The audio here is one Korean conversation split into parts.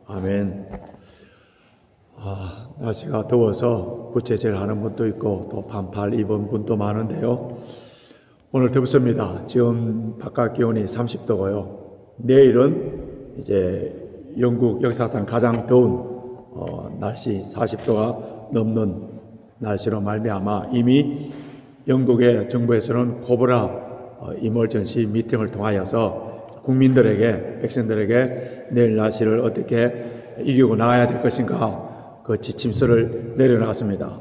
아멘. 날씨가 더워서 부채질 하는 분도 있고 또 반팔 입은 분도 많은데요. 오늘 덥습니다. 지금 바깥 기온이 30도고요. 내일은 이제 영국 역사상 가장 더운 날씨 40도가 넘는 날씨로 말미암아 이미 영국의 정부에서는 코브라 이머전시 미팅을 통하여서 국민들에게, 백성들에게 내일 날씨를 어떻게 이기고 나가야 될 것인가 그 지침서를 내려놨습니다.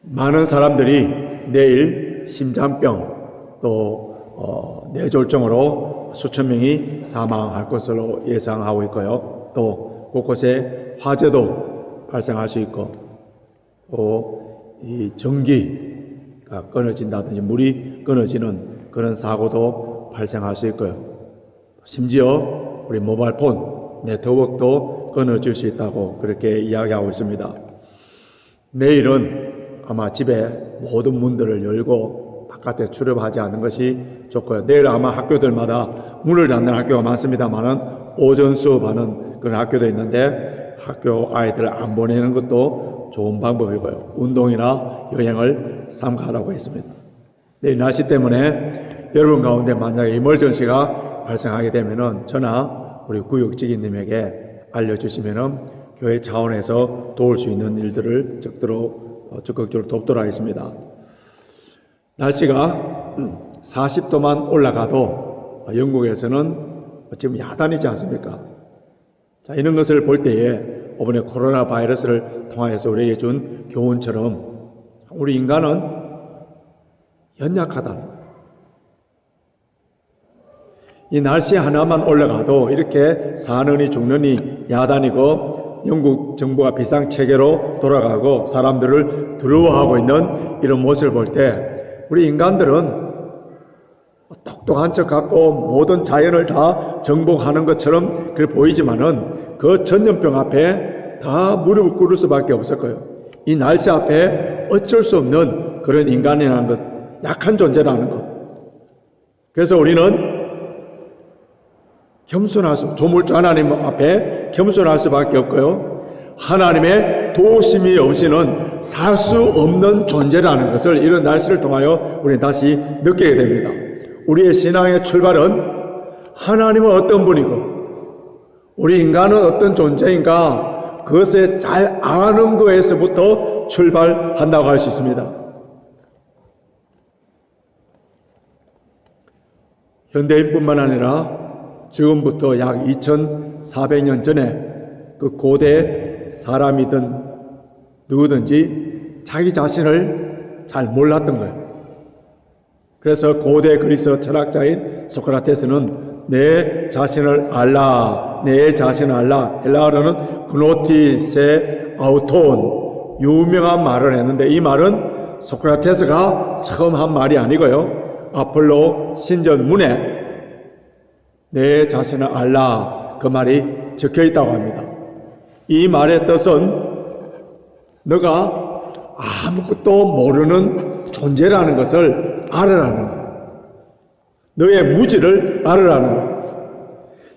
많은 사람들이 내일 심장병 또 뇌졸중으로 수천 명이 사망할 것으로 예상하고 있고요. 또 곳곳에 화재도 발생할 수 있고 또 이 전기가 끊어진다든지 물이 끊어지는 그런 사고도 발생할 수 있고요. 심지어 우리 모바일폰 네트워크도 끊어질 수 있다고 그렇게 이야기하고 있습니다. 내일은 아마 집에 모든 문들을 열고 바깥에 출입하지 않는 것이 좋고요. 내일 아마 학교들마다 문을 닫는 학교가 많습니다만은 오전 수업하는 그런 학교도 있는데 학교 아이들을 안 보내는 것도 좋은 방법이고요. 운동이나 여행을 삼가라고 했습니다. 내일 날씨 때문에 여러분 가운데 만약에 이멀전시가 발생하게 되면은 저나 우리 구역직원님에게 알려주시면은 교회 차원에서 도울 수 있는 일들을 적극적으로 돕도록 하겠습니다. 날씨가 40도만 올라가도 영국에서는 지금 야단이지 않습니까? 자, 이런 것을 볼 때에 이번에 코로나 바이러스를 통하여서 우리에게 준 교훈처럼 우리 인간은 연약하다. 이 날씨 하나만 올라가도 이렇게 사느니 죽느니 야단이고 영국 정부가 비상체계로 돌아가고 사람들을 두려워하고 있는 이런 모습을 볼 때 우리 인간들은 똑똑한 척 갖고 모든 자연을 다 정복하는 것처럼 그래 보이지만은 그 전염병 앞에 다 무릎을 꿇을 수밖에 없을 거예요. 이 날씨 앞에 어쩔 수 없는 그런 인간이라는 것, 약한 존재라는 것. 그래서 우리는 조물주 하나님 앞에 겸손할 수밖에 없고요. 하나님의 도우심이 없이는 살 수 없는 존재라는 것을 이런 날씨를 통하여 우리는 다시 느끼게 됩니다. 우리의 신앙의 출발은 하나님은 어떤 분이고 우리 인간은 어떤 존재인가 그것에 잘 아는 거에서부터 출발한다고 할 수 있습니다. 현대인뿐만 아니라 지금부터 약 2400년 전에 그 고대 사람이든 누구든지 자기 자신을 잘 몰랐던 거예요. 그래서 고대 그리스 철학자인 소크라테스는 내 자신을 알라, 헬라어로는 그노티세 아우톤 유명한 말을 했는데 이 말은 소크라테스가 처음 한 말이 아니고요. 아폴로 신전문에 내 자신을 알라 그 말이 적혀 있다고 합니다. 이 말의 뜻은 너가 아무것도 모르는 존재라는 것을 알으라는 거예요. 너의 무지를 알으라는 거예요.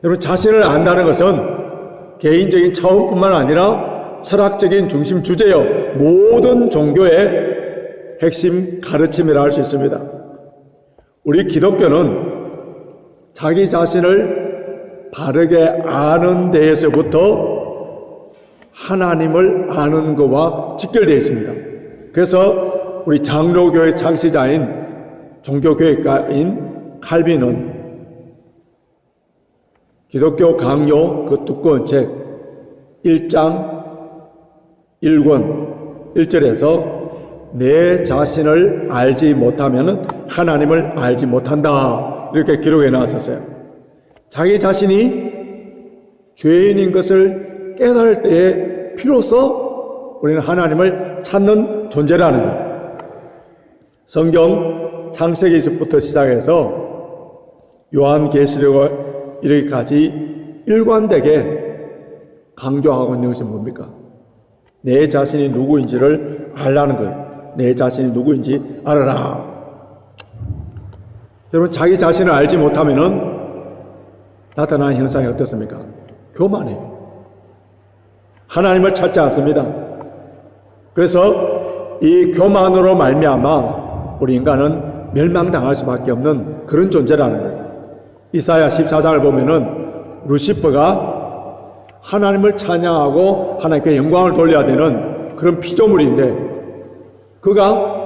여러분 자신을 안다는 것은 개인적인 차원뿐만 아니라 철학적인 중심 주제요 모든 종교의 핵심 가르침이라 할 수 있습니다. 우리 기독교는 자기 자신을 바르게 아는 데에서부터 하나님을 아는 것과 직결되어 있습니다. 그래서 우리 장로교의 창시자인 종교교육가인 칼빈은 기독교 강요 그 두꺼운 책 1장 1권 1절에서 내 자신을 알지 못하면 하나님을 알지 못한다 이렇게 기록해 놨었어요. 자기 자신이 죄인인 것을 깨달을 때에 비로소 우리는 하나님을 찾는 존재라는 거예요. 성경 창세기서부터 시작해서 요한계시록 이르기까지 일관되게 강조하고 있는 것이 뭡니까? 내 자신이 누구인지를 알라는 거예요. 내 자신이 누구인지 알아라. 여러분 자기 자신을 알지 못하면은 나타나는 현상이 어떻습니까? 교만해요. 하나님을 찾지 않습니다. 그래서 이 교만으로 말미암아 우리 인간은 멸망당할 수밖에 없는 그런 존재라는 거예요. 이사야 14장을 보면은 루시퍼가 하나님을 찬양하고 하나님께 영광을 돌려야 되는 그런 피조물인데, 그가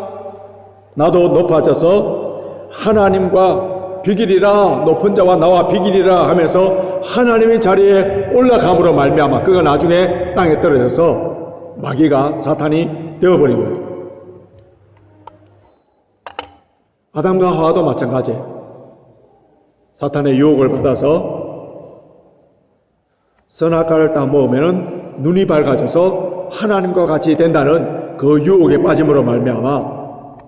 나도 높아져서 하나님과 비기리라, 높은 자와 나와 비기리라 하면서 하나님의 자리에 올라감으로 말미암아 그가 나중에 땅에 떨어져서 마귀가, 사탄이 되어버린 거예요. 아담과 하와도 마찬가지예요. 사탄의 유혹을 받아서 선악과를 따먹으면 눈이 밝아져서 하나님과 같이 된다는 그 유혹에 빠짐으로 말미암아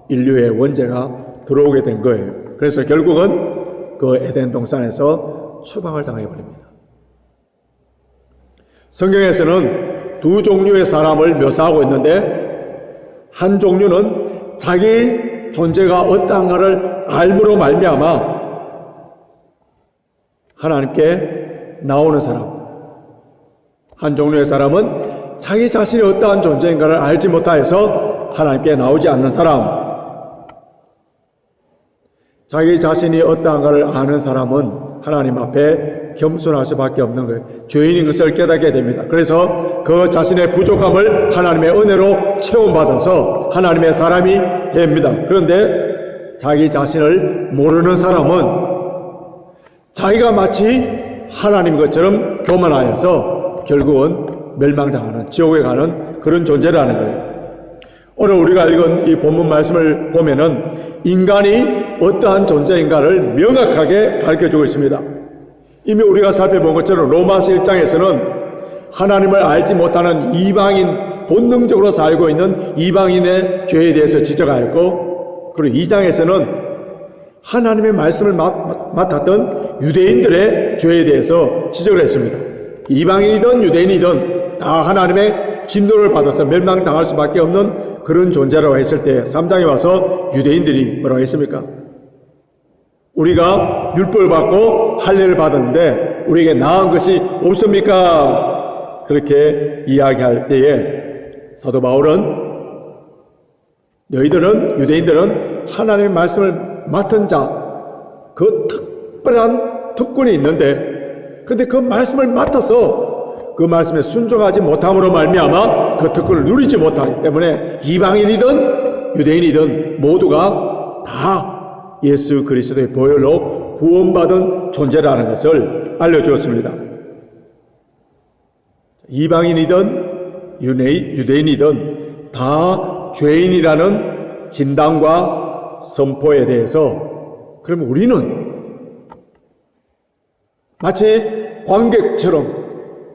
인류의 원죄가 들어오게 된 거예요. 그래서 결국은 그 에덴 동산에서 추방을 당해버립니다. 성경에서는 두 종류의 사람을 묘사하고 있는데, 한 종류는 자기 존재가 어떠한가를 알므로 말미암아 하나님께 나오는 사람, 한 종류의 사람은 자기 자신이 어떠한 존재인가를 알지 못하여서 하나님께 나오지 않는 사람. 자기 자신이 어떠한가를 아는 사람은 하나님 앞에 겸손할 수밖에 없는 거예요. 죄인인 것을 깨닫게 됩니다. 그래서 그 자신의 부족함을 하나님의 은혜로 체험받아서 하나님의 사람이 됩니다. 그런데 자기 자신을 모르는 사람은 자기가 마치 하나님 것처럼 교만하여서 결국은 멸망당하는, 지옥에 가는 그런 존재라는 거예요. 오늘 우리가 읽은 이 본문 말씀을 보면은 인간이 어떠한 존재인가를 명확하게 가르쳐주고 있습니다. 이미 우리가 살펴본 것처럼 로마서 1장에서는 하나님을 알지 못하는 이방인, 본능적으로 살고 있는 이방인의 죄에 대해서 지적하였고, 그리고 2장에서는 하나님의 말씀을 맡았던 유대인들의 죄에 대해서 지적을 했습니다. 이방인이든 유대인이든 다 하나님의 진노를 받아서 멸망당할 수밖에 없는 그런 존재라고 했을 때 3장에 와서 유대인들이 뭐라고 했습니까? 우리가 율법을 받고 할례를 받았는데 우리에게 나은 것이 없습니까? 그렇게 이야기할 때에 사도 바울은 너희들은, 유대인들은 하나님의 말씀을 맡은 자, 그 특별한 특권이 있는데, 근데 그 말씀을 맡아서 그 말씀에 순종하지 못함으로 말미암아 그 특권을 누리지 못하기 때문에 이방인이든 유대인이든 모두가 다 예수 그리스도의 보혈로 구원받은 존재라는 것을 알려주었습니다. 이방인이든 유대인이든 다 죄인이라는 진단과 선포에 대해서, 그럼 우리는 마치 관객처럼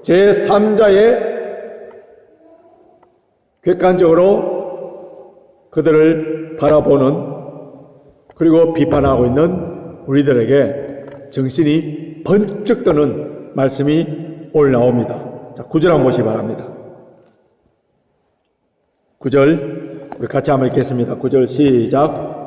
제3자의 객관적으로 그들을 바라보는, 그리고 비판하고 있는 우리들에게 정신이 번쩍 드는 말씀이 오늘 나옵니다. 자, 9절 한번 보시기 바랍니다. 9절 우리 같이 한번 읽겠습니다. 9절 시작.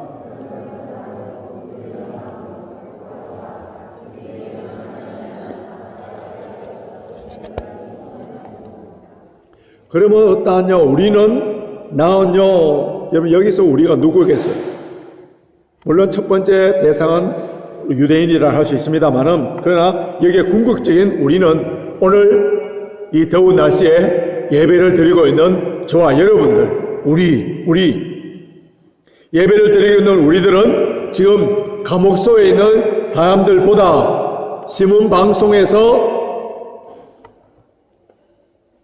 그러면 어떠하냐? 우리는 나은요. 여러분, 여기서 우리가 누구겠어요? 물론 첫 번째 대상은 유대인이라 할 수 있습니다만은, 그러나 여기에 궁극적인 우리는 오늘 이 더운 날씨에 예배를 드리고 있는 저와 여러분들, 우리 예배를 드리고 있는 우리들은 지금 감옥소에 있는 사람들보다, 신문방송에서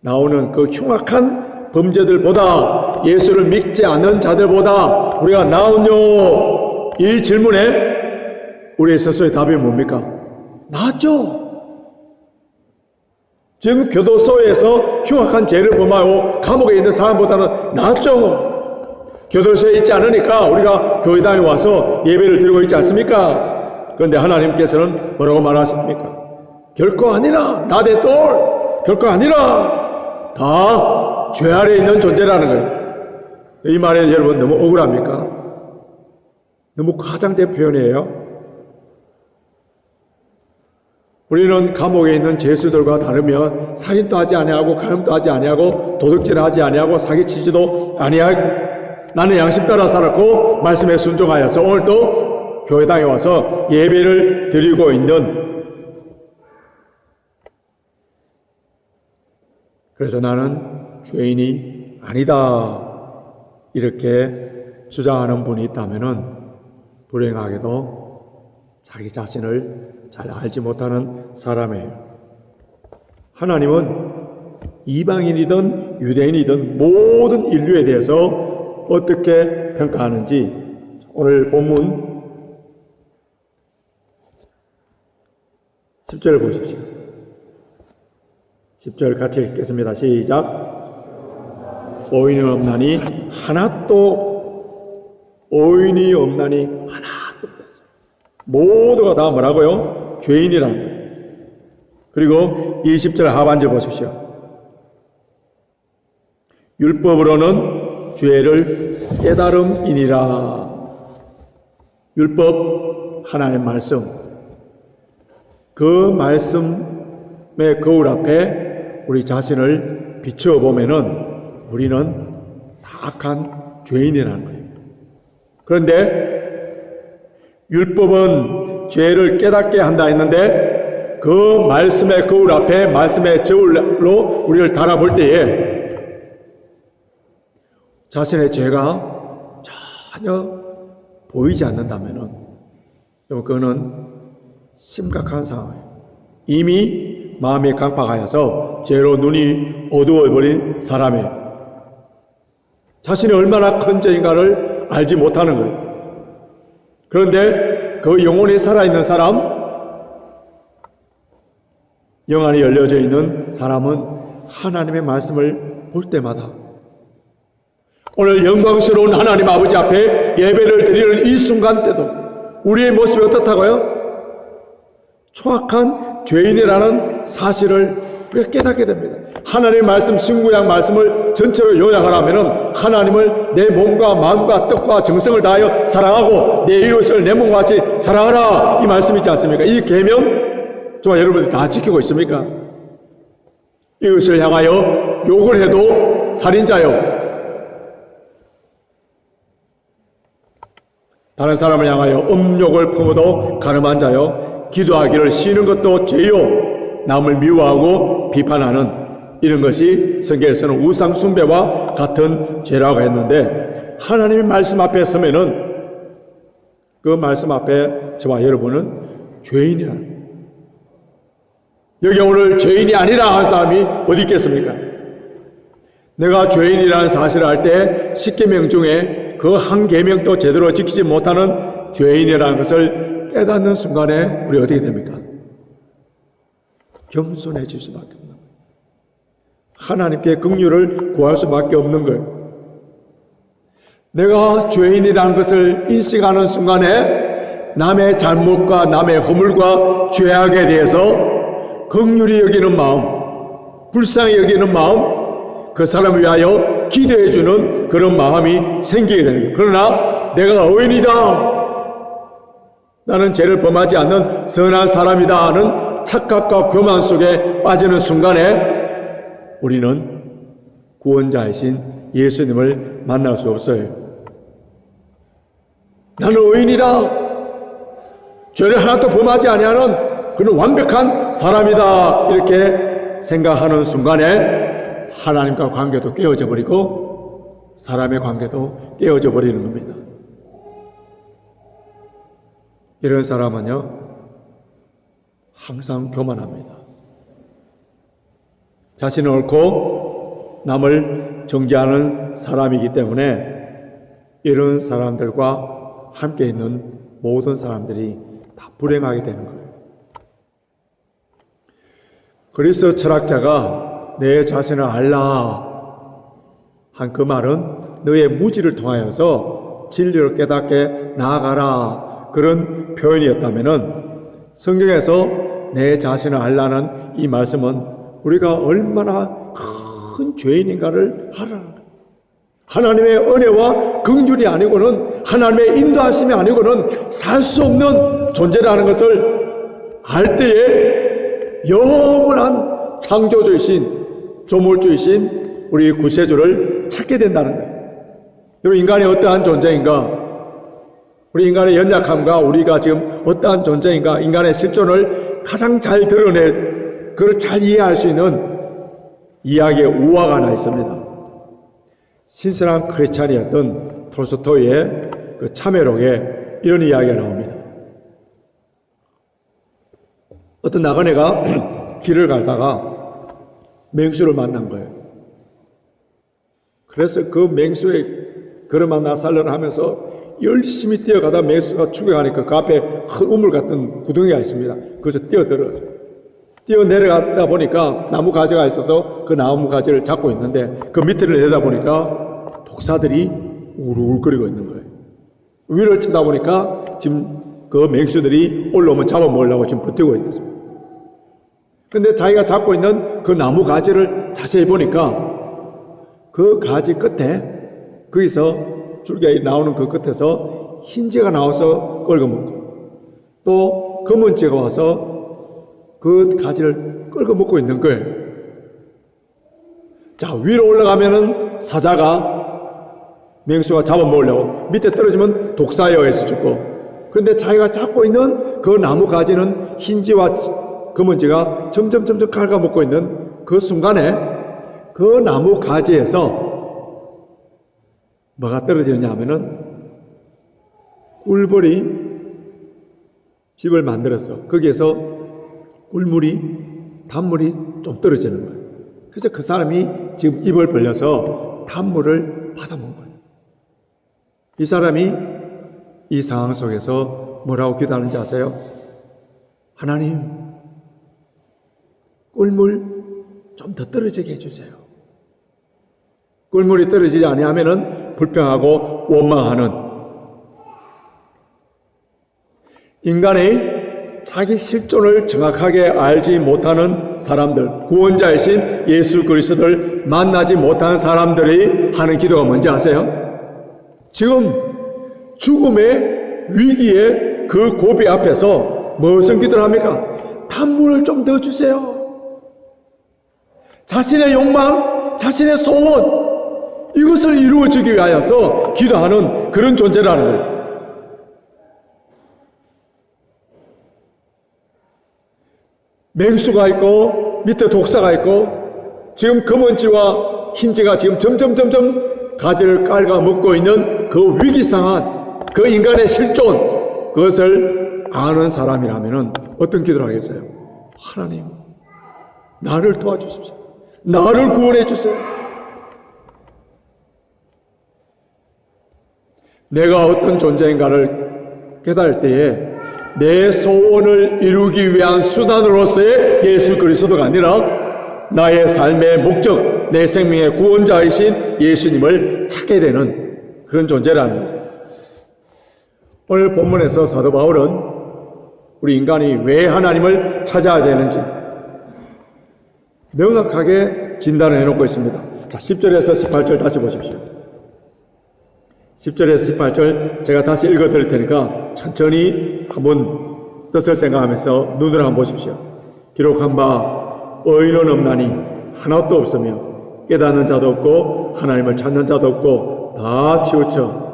나오는 그 흉악한 범죄들보다, 예수를 믿지 않는 자들보다 우리가 나은요? 이 질문에 우리의 스스로의 답이 뭡니까? 낫죠. 지금 교도소에서 흉악한 죄를 범하고 감옥에 있는 사람보다는 낫죠. 교도소에 있지 않으니까 우리가 교회당에 와서 예배를 드리고 있지 않습니까? 그런데 하나님께서는 뭐라고 말하십니까? 결코 아니라, 나대 똘, 결코 아니라, 다 죄 아래 있는 존재라는 거예요. 이 말에 여러분 너무 억울합니까? 너무 과장된 표현이에요. 우리는 감옥에 있는 죄수들과 다르며 살인도 하지 아니하고 간음도 하지 아니하고 도둑질을 하지 아니하고 사기치지도 아니하고 나는 양심 따라 살았고 말씀에 순종하여서 오늘도 교회당에 와서 예배를 드리고 있는, 그래서 나는 죄인이 아니다 이렇게 주장하는 분이 있다면은 불행하게도 자기 자신을 잘 알지 못하는 사람이에요. 하나님은 이방인이든 유대인이든 모든 인류에 대해서 어떻게 평가하는지 오늘 본문 10절 보십시오. 10절 같이 읽겠습니다. 시작. 오인이 없나니 하나도 오인이 없나니 하나도 모두가 다 뭐라고요? 죄인이라는 거예요. 그리고 20절 하반절 보십시오. 율법으로는 죄를 깨달음이니라. 율법, 하나님의 말씀, 그 말씀의 거울 앞에 우리 자신을 비추어 보면은 우리는 악한 죄인이라는 거예요. 그런데 율법은 죄를 깨닫게 한다 했는데 그 말씀의 거울 앞에 말씀의 저울로 우리를 달아볼 때에 자신의 죄가 전혀 보이지 않는다면은 그거는 심각한 상황이에요. 이미 마음이 강팍하여서 죄로 눈이 어두워버린 사람이에요. 자신이 얼마나 큰 죄인가를 알지 못하는 거예요. 그런데 그 영혼이 살아있는 사람, 영안이 열려져 있는 사람은 하나님의 말씀을 볼 때마다 오늘 영광스러운 하나님 아버지 앞에 예배를 드리는 이 순간 때도 우리의 모습이 어떻다고요? 초악한 죄인이라는 사실을 우리가 깨닫게 됩니다. 하나님의 말씀, 신구약 말씀을 전체로 요약하라면 하나님을 내 몸과 마음과 뜻과 정성을 다하여 사랑하고 내 이웃을 내 몸과 같이 사랑하라, 이 말씀이지 않습니까? 이 계명 정말 여러분들 다 지키고 있습니까? 이웃을 향하여 욕을 해도 살인자요, 다른 사람을 향하여 음욕을 품어도 가늠한 자요, 기도하기를 쉬는 것도 죄요, 남을 미워하고 비판하는 이런 것이 성경에서는 우상 숭배와 같은 죄라고 했는데, 하나님의 말씀 앞에 서면은 그 말씀 앞에 저와 여러분은 죄인이라. 여기 오늘 죄인이 아니라 한 사람이 어디 있겠습니까? 내가 죄인이라는 사실을 알 때 10계명 중에 그 한 계명도 제대로 지키지 못하는 죄인이라는 것을 깨닫는 순간에 우리 어떻게 됩니까? 겸손해질 수밖에 없는 거예요. 하나님께 긍휼을 구할 수밖에 없는 거예요. 내가 죄인이라는 것을 인식하는 순간에 남의 잘못과 남의 허물과 죄악에 대해서 긍휼히 여기는 마음, 불쌍히 여기는 마음, 그 사람을 위하여 기도해주는 그런 마음이 생기게 되는 거예요. 그러나 내가 의인이다, 나는 죄를 범하지 않는 선한 사람이다 하는 착각과 교만 속에 빠지는 순간에 우리는 구원자이신 예수님을 만날 수 없어요. 나는 의인이다, 죄를 하나도 범하지 아니하는 그는 완벽한 사람이다, 이렇게 생각하는 순간에 하나님과 관계도 깨어져 버리고 사람의 관계도 깨어져 버리는 겁니다. 이런 사람은요, 항상 교만합니다. 자신은 옳고 남을 정죄하는 사람이기 때문에 이런 사람들과 함께 있는 모든 사람들이 다 불행하게 되는 거예요. 그리스 철학자가 내 자신을 알라 한 그 말은 너의 무지를 통하여서 진리를 깨닫게 나아가라, 그런 표현이었다면은 성경에서 내 자신을 알라는 이 말씀은 우리가 얼마나 큰 죄인인가를 알아라는 거예요. 하나님의 은혜와 긍휼이 아니고는, 하나님의 인도하심이 아니고는 살 수 없는 존재라는 것을 알 때에 영원한 창조주이신, 조물주이신 우리 구세주를 찾게 된다는 거예요. 여러분, 인간이 어떠한 존재인가? 우리 인간의 연약함과 우리가 지금 어떠한 존재인가? 인간의 실존을 가장 잘 그걸 잘 이해할 수 있는 이야기의 우화가 하나 있습니다. 신선한 크리스찬이었던 톨스토이의 그 참회록에 이런 이야기가 나옵니다. 어떤 나그네가 길을 가다가 맹수를 만난 거예요. 그래서 그 맹수의 그를 만나 살려를 하면서 열심히 뛰어가다 맹수가 추격하니까 그 앞에 큰 우물 같은 구덩이가 있습니다. 거기서 뛰어들어서 뛰어내려가다 보니까 나무 가지가 있어서 그 나무 가지를 잡고 있는데 그 밑을 내다 보니까 독사들이 우르르거리고 있는 거예요. 위를 쳐다보니까 지금 그 맹수들이 올라오면 잡아먹으려고 지금 버티고 있습니다. 근데 자기가 잡고 있는 그 나무 가지를 자세히 보니까 그 가지 끝에 거기서 줄기가 나오는 그 끝에서 흰지가 나와서 긁어먹고 또 검은지가 와서 그 가지를 긁어먹고 있는 거예요. 자, 위로 올라가면은 사자가 맹수가 잡아먹으려고, 밑에 떨어지면 독사에 의해서 죽고, 그런데 자기가 잡고 있는 그 나무 가지는 흰지와 검은지가 점점 갉아먹고 있는 그 순간에 그 나무 가지에서 뭐가 떨어지느냐 하면은 꿀벌이 집을 만들어서 거기에서 꿀물이, 단물이 좀 떨어지는 거예요. 그래서 그 사람이 지금 입을 벌려서 단물을 받아먹은 거예요. 이 사람이 이 상황 속에서 뭐라고 기도하는지 아세요? 하나님, 꿀물 좀 더 떨어지게 해주세요. 꿀물이 떨어지지 아니하면은 불평하고 원망하는 인간의 자기 실존을 정확하게 알지 못하는 사람들, 구원자이신 예수 그리스도를 만나지 못하는 사람들이 하는 기도가 뭔지 아세요? 지금 죽음의 위기의 그 고비 앞에서 무슨 기도를 합니까? 단물을 좀 더 주세요. 자신의 욕망, 자신의 소원, 이것을 이루어지기 위하여서 기도하는 그런 존재라는 거예요. 맹수가 있고 밑에 독사가 있고 지금 검은지와 흰지가 지금 점점 가지를 깔아 먹고 있는 그 위기상한 그 인간의 실존, 그것을 아는 사람이라면 어떤 기도를 하겠어요? 하나님, 나를 도와주십시오. 나를 구원해 주세요. 내가 어떤 존재인가를 깨달을 때에 내 소원을 이루기 위한 수단으로서의 예수 그리스도가 아니라 나의 삶의 목적, 내 생명의 구원자이신 예수님을 찾게 되는 그런 존재라는 거예요. 오늘 본문에서 사도 바울은 우리 인간이 왜 하나님을 찾아야 되는지 명확하게 진단을 해놓고 있습니다. 자, 10절에서 18절 다시 보십시오. 10절에서 18절 제가 다시 읽어드릴 테니까 천천히 한번 뜻을 생각하면서 눈으로 한번 보십시오. 기록한 바 의인은 없나니 하나도 없으며 깨닫는 자도 없고 하나님을 찾는 자도 없고 다 치우쳐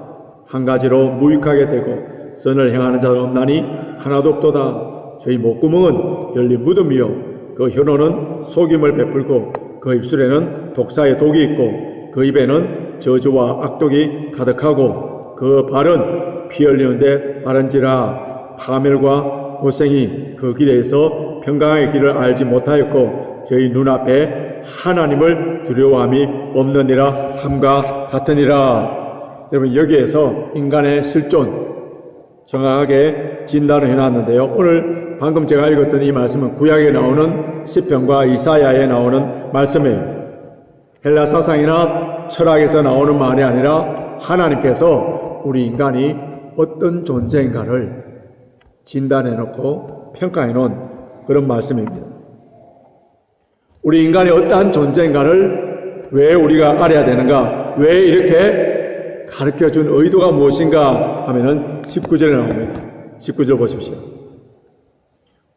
한 가지로 무익하게 되고 선을 행하는 자도 없나니 하나도 없도다. 저희 목구멍은 열린 무덤이요 그 혀로는 속임을 베풀고 그 입술에는 독사의 독이 있고 그 입에는 저주와 악독이 가득하고 그 발은 피 흘리는데 바른지라 파멸과 고생이 그 길에서 평강의 길을 알지 못하였고 저희 눈앞에 하나님을 두려워함이 없느니라 함과 같으니라. 여러분, 여기에서 인간의 실존 정확하게 진단을 해놨는데요. 오늘 방금 제가 읽었던 이 말씀은 구약에 나오는 시편과 이사야에 나오는 말씀이에요. 헬라 사상이나 철학에서 나오는 말이 아니라 하나님께서 우리 인간이 어떤 존재인가를 진단해놓고 평가해놓은 그런 말씀입니다. 우리 인간이 어떠한 존재인가를 왜 우리가 알아야 되는가, 왜 이렇게 가르쳐준 의도가 무엇인가 하면은 19절에 나옵니다. 19절 보십시오.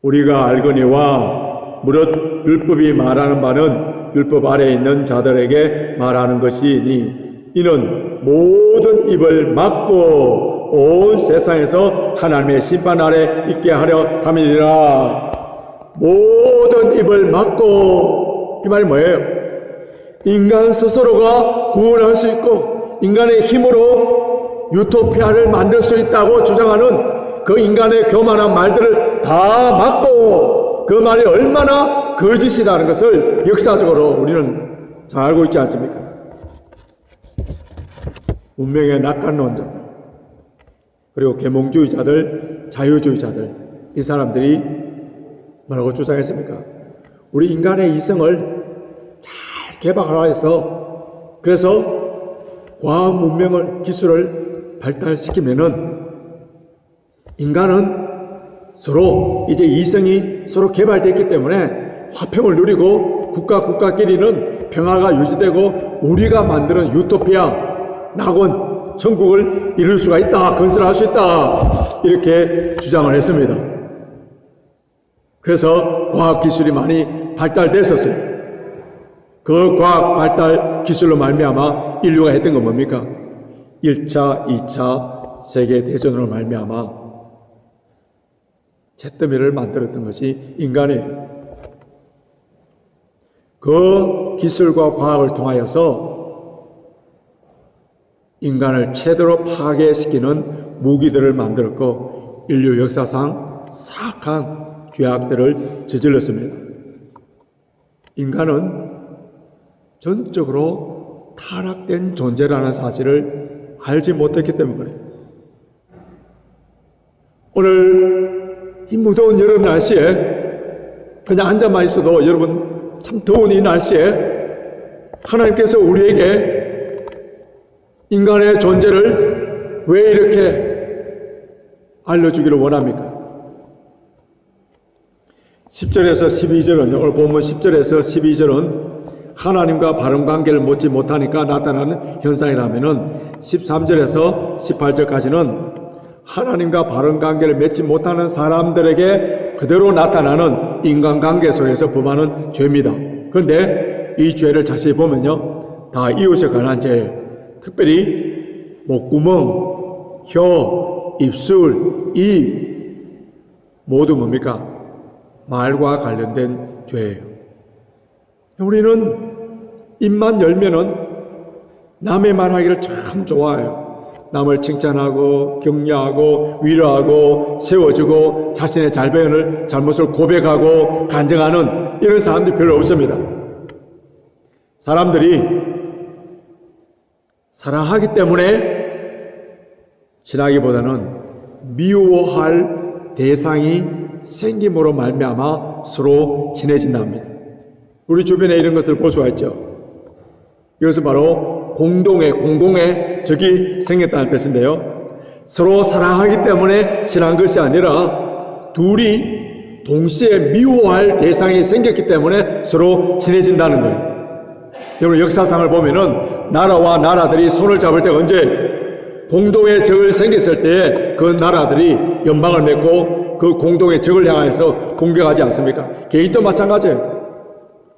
우리가 알거니와 무릇 율법이 말하는 바는 율법 아래에 있는 자들에게 말하는 것이니 이는 모든 입을 막고 온 세상에서 하나님의 심판 아래 있게 하려 함이니라. 모든 입을 막고, 이 말이 뭐예요? 인간 스스로가 구원할 수 있고 인간의 힘으로 유토피아를 만들 수 있다고 주장하는 그 인간의 교만한 말들을 다 막고, 그 말이 얼마나 거짓이라는 것을 역사적으로 우리는 잘 알고 있지 않습니까? 운명의 낙관론자들, 그리고 계몽주의자들, 자유주의자들, 이 사람들이 뭐라고 주장했습니까? 우리 인간의 이성을 잘 개발하라 해서, 그래서 과학 문명을, 기술을 발달시키면은 인간은 서로 이제 이성이 서로 개발됐기 때문에 화평을 누리고 국가끼리는 평화가 유지되고 우리가 만드는 유토피아, 낙원, 천국을 이룰 수가 있다, 건설할 수 있다, 이렇게 주장을 했습니다. 그래서 과학기술이 많이 발달됐었어요. 그 과학 발달 기술로 말미암아 인류가 했던 건 뭡니까? 1차, 2차 세계대전으로 말미암아 잿더미를 만들었던 것이 인간이에요. 그 기술과 과학을 통하여서 인간을 최대로 파괴시키는 무기들을 만들었고 인류 역사상 사악한 죄악들을 저질렀습니다. 인간은 전적으로 타락된 존재라는 사실을 알지 못했기 때문에 그래요. 오늘 이 무더운 여름 날씨에 그냥 앉아만 있어도 여러분 참 더운 이 날씨에 하나님께서 우리에게 인간의 존재를 왜 이렇게 알려주기를 원합니까? 10절에서 12절은, 오늘 본문 10절에서 12절은 하나님과 바른 관계를 맺지 못하니까 나타나는 현상이라면은 13절에서 18절까지는 하나님과 바른 관계를 맺지 못하는 사람들에게 그대로 나타나는 인간관계 속에서 범하는 죄입니다. 그런데 이 죄를 자세히 보면요, 다 이웃에 관한 죄예요. 특별히 목구멍, 혀, 입술, 입 모두 뭡니까? 말과 관련된 죄예요. 우리는 입만 열면은 남의 말하기를 참 좋아해요. 남을 칭찬하고 격려하고 위로하고 세워주고 자신의 잘못을 고백하고 간증하는 이런 사람들이 별로 없습니다. 사람들이 사랑하기 때문에 친하기보다는 미워할 대상이 생김으로 말미암아 서로 친해진답니다. 우리 주변에 이런 것을 볼 수가 있죠. 이것은 바로 공공의 적이 생겼다는 뜻인데요. 서로 사랑하기 때문에 친한 것이 아니라 둘이 동시에 미워할 대상이 생겼기 때문에 서로 친해진다는 거예요. 여러분 역사상을 보면은 나라와 나라들이 손을 잡을 때 언제 공동의 적을 생겼을 때에 그 나라들이 연방을 맺고 그 공동의 적을 향해서 공격하지 않습니까? 개인도 마찬가지예요.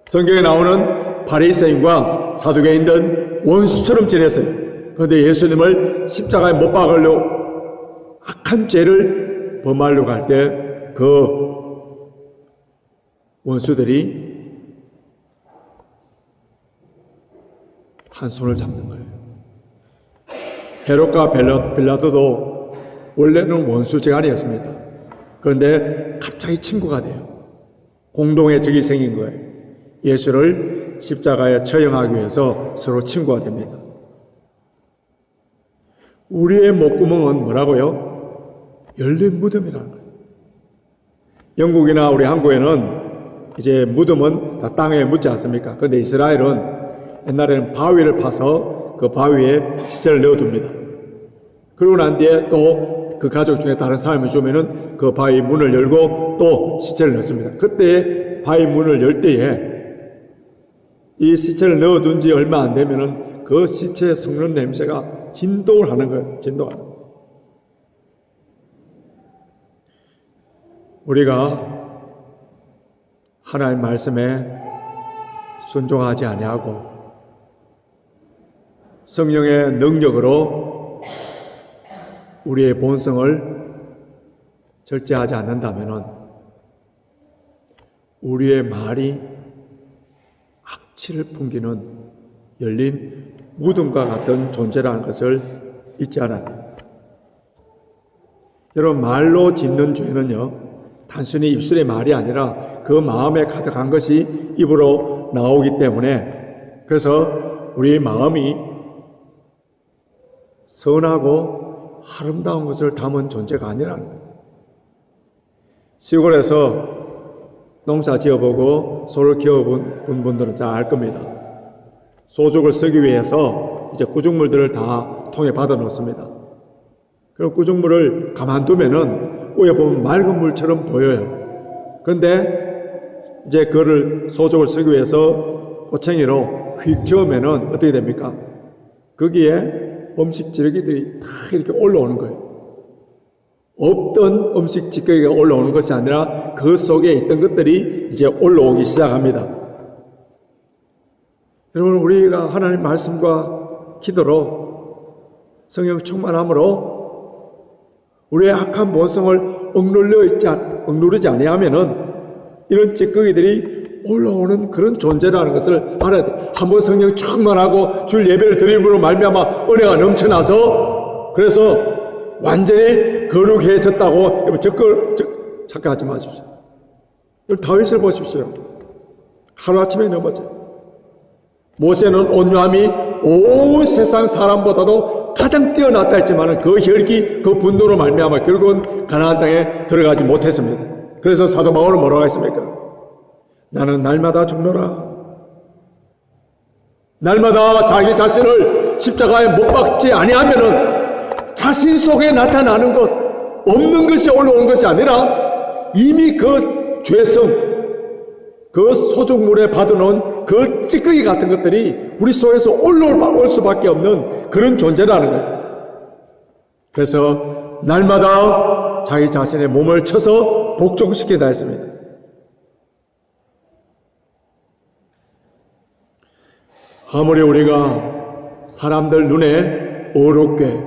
성경에 나오는 바리새인과 사두개인들은 원수처럼 지냈어요. 그런데 예수님을 십자가에 못 박으려고 악한 죄를 범하려고 할 때 그 원수들이 한 손을 잡는 거예요. 헤롯과 빌라도도 원래는 원수재간이었습니다. 그런데 갑자기 친구가 돼요. 공동의 적이 생긴 거예요. 예수를 십자가에 처형하기 위해서 서로 친구가 됩니다. 우리의 목구멍은 뭐라고요? 열린 무덤이라는 거예요. 영국이나 우리 한국에는 이제 무덤은 다 땅에 묻지 않습니까? 그런데 이스라엘은 옛날에는 바위를 파서 그 바위에 시체를 넣어둡니다. 그러고 난 뒤에 또 그 가족 중에 다른 사람이 죽으면은 그 바위 문을 열고 또 시체를 넣습니다. 그때 바위 문을 열 때에 이 시체를 넣어둔 지 얼마 안 되면은 그 시체에 썩는 냄새가 진동을 하는 거예요. 진동하는 거예요. 우리가 하나님 말씀에 순종하지 아니하고 성령의 능력으로 우리의 본성을 절제하지 않는다면 우리의 말이 악취를 풍기는 열린 무덤과 같은 존재라는 것을 잊지 않아요. 여러분, 말로 짓는 죄는요, 단순히 입술의 말이 아니라 그 마음에 가득한 것이 입으로 나오기 때문에, 그래서 우리 마음이 선하고 아름다운 것을 담은 존재가 아니라는 거예요. 시골에서 농사 지어보고 소를 키워본 분들은 잘 알 겁니다. 소죽을 쓰기 위해서 이제 구죽물들을 다 통에 받아 놓습니다. 그럼 구죽물을 가만두면은 위에 보면 맑은 물처럼 보여요. 그런데 이제 그거를 소죽을 쓰기 위해서 호챙이로 휙 저으면은 어떻게 됩니까? 거기에 음식 지르기들이 다 이렇게 올라오는 거예요. 없던 음식 찌꺼기가 올라오는 것이 아니라 그 속에 있던 것들이 이제 올라오기 시작합니다. 여러분, 우리가 하나님 말씀과 기도로 성령 충만함으로 우리의 악한 본성을 억누르지 아니하면은 이런 찌꺼기들이 올라오는 그런 존재라는 것을 알아야 돼. 한번 성령 충만하고 줄 예배를 드림으로 말미암아 은혜가 넘쳐나서 그래서 완전히 거룩해졌다고 착각하지 마십시오. 다윗을 보십시오. 하루아침에 넘어져요. 모세는 온유함이 온 세상 사람보다도 가장 뛰어났다 했지만 그 혈기, 그 분노로 말미암아 결국은 가나안 땅에 들어가지 못했습니다. 그래서 사도 바울은 뭐라고 했습니까? 나는 날마다 죽노라. 날마다 자기 자신을 십자가에 못 박지 아니하면은 자신 속에 나타나는 것, 없는 것이 올라오는 것이 아니라 이미 그 죄성, 그 소중물에 받아놓은 그 찌꺼기 같은 것들이 우리 속에서 올라올 수밖에 없는 그런 존재라는 거예요. 그래서 날마다 자기 자신의 몸을 쳐서 복종시키다 했습니다. 아무리 우리가 사람들 눈에 어렵게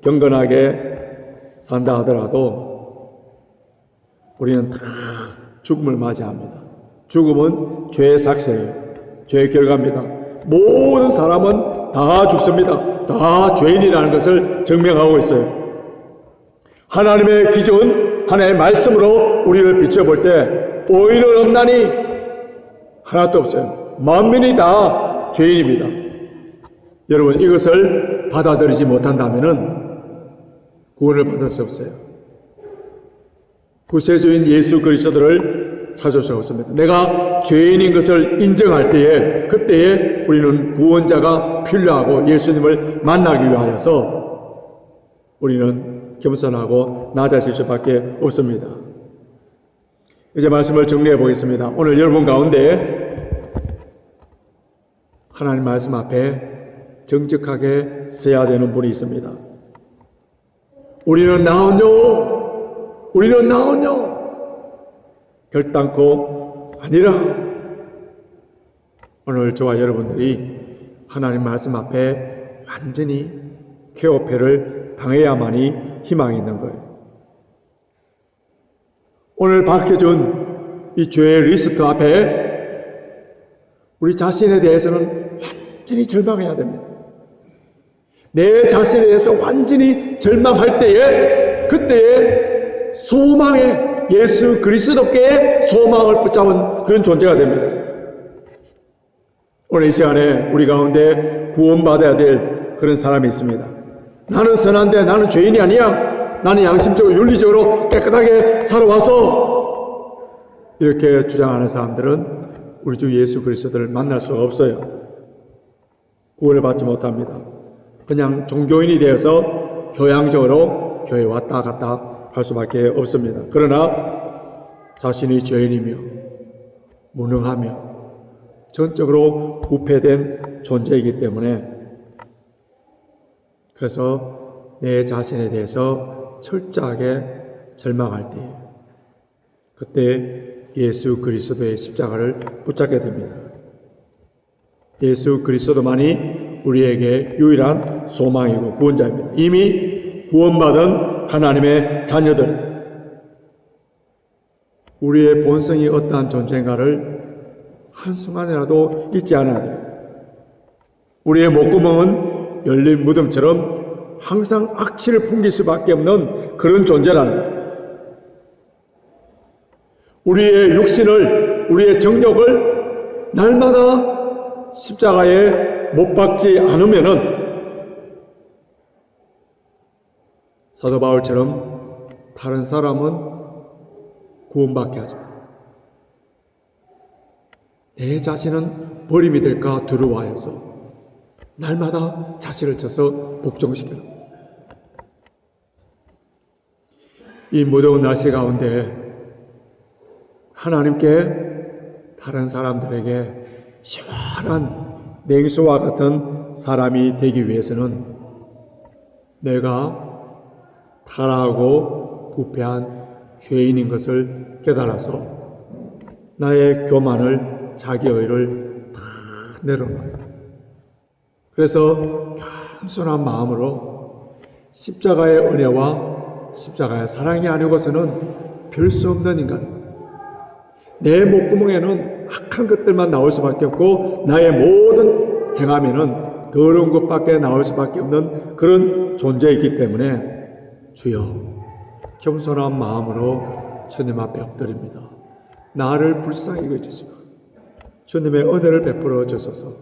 경건하게 산다 하더라도 우리는 다 죽음을 맞이합니다. 죽음은 죄의 삭세예요. 죄의 결과입니다. 모든 사람은 다 죽습니다. 다 죄인이라는 것을 증명하고 있어요. 하나님의 기준, 하나님의 말씀으로 우리를 비춰볼 때 의인은 없나니 하나도 없어요. 만민이 다 죄인입니다. 여러분, 이것을 받아들이지 못한다면은 구원을 받을 수 없어요. 구세주인 예수 그리스도를 찾을 수 없습니다. 내가 죄인인 것을 인정할 때에 그때에 우리는 구원자가 필요하고 예수님을 만나기 위하여서 우리는 겸손하고 낮아질 수밖에 없습니다. 이제 말씀을 정리해 보겠습니다. 오늘 여러분 가운데 하나님 말씀 앞에 정직하게 서야 되는 분이 있습니다. 우리는 나오뇨? 우리는 나오뇨? 결단코 아니라 오늘 저와 여러분들이 하나님 말씀 앞에 완전히 쾌어패를 당해야만이 희망이 있는 거예요. 오늘 밝혀준 이 죄의 리스트 앞에 우리 자신에 대해서는 완전히 절망해야 됩니다. 내 자신에 대해서 완전히 절망할 때에 그때에 소망의 예수 그리스도께 소망을 붙잡은 그런 존재가 됩니다. 오늘 이 시간에 우리 가운데 구원받아야 될 그런 사람이 있습니다. 나는 선한데 나는 죄인이 아니야. 나는 양심적으로 윤리적으로 깨끗하게 살아와서 이렇게 주장하는 사람들은 우리 주 예수 그리스도를 만날 수가 없어요. 구원을 받지 못합니다. 그냥 종교인이 되어서 교양적으로 교회 왔다 갔다 할 수밖에 없습니다. 그러나 자신이 죄인이며 무능하며 전적으로 부패된 존재이기 때문에 그래서 내 자신에 대해서 철저하게 절망할 때 그때 예수 그리스도의 십자가를 붙잡게 됩니다. 예수 그리스도만이 우리에게 유일한 소망이고 구원자입니다. 이미 구원받은 하나님의 자녀들, 우리의 본성이 어떠한 존재인가를 한순간이라도 잊지 않아야 돼요. 우리의 목구멍은 열린 무덤처럼 항상 악취를 풍길 수밖에 없는 그런 존재라는 거예요. 우리의 육신을, 우리의 정욕을 날마다 십자가에 못 박지 않으면은 사도 바울처럼 다른 사람은 구원받게 하지 마. 내 자신은 버림이 될까 두려워해서 날마다 자신을 쳐서 복종시켜라. 이 무더운 날씨 가운데 하나님께 다른 사람들에게 시원한 냉수와 같은 사람이 되기 위해서는 내가 타락하고 부패한 죄인인 것을 깨달아서 나의 교만을, 자기의를 다 내려놔요. 그래서 겸손한 마음으로 십자가의 은혜와 십자가의 사랑이 아니고서는 별 수 없는 인간, 내 목구멍에는 악한 것들만 나올 수밖에 없고 나의 모든 행함에는 더러운 것밖에 나올 수밖에 없는 그런 존재이기 때문에 주여 겸손한 마음으로 주님 앞에 엎드립니다. 나를 불쌍히 여겨주시고 주님의 은혜를 베풀어 주소서.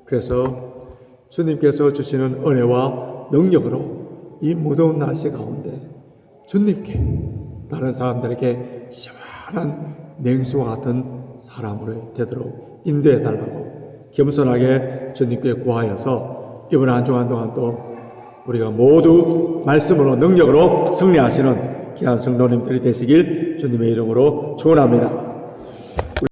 그래서 주님께서 주시는 은혜와 능력으로 이 무더운 날씨 가운데 주님께 다른 사람들에게 시원한 냉수와 같은 사람으로 되도록 인도해 달라고 겸손하게 주님께 구하여서 이번 한 주간 동안 또 우리가 모두 말씀으로 능력으로 승리하시는 귀한 성도님들이 되시길 주님의 이름으로 축원합니다.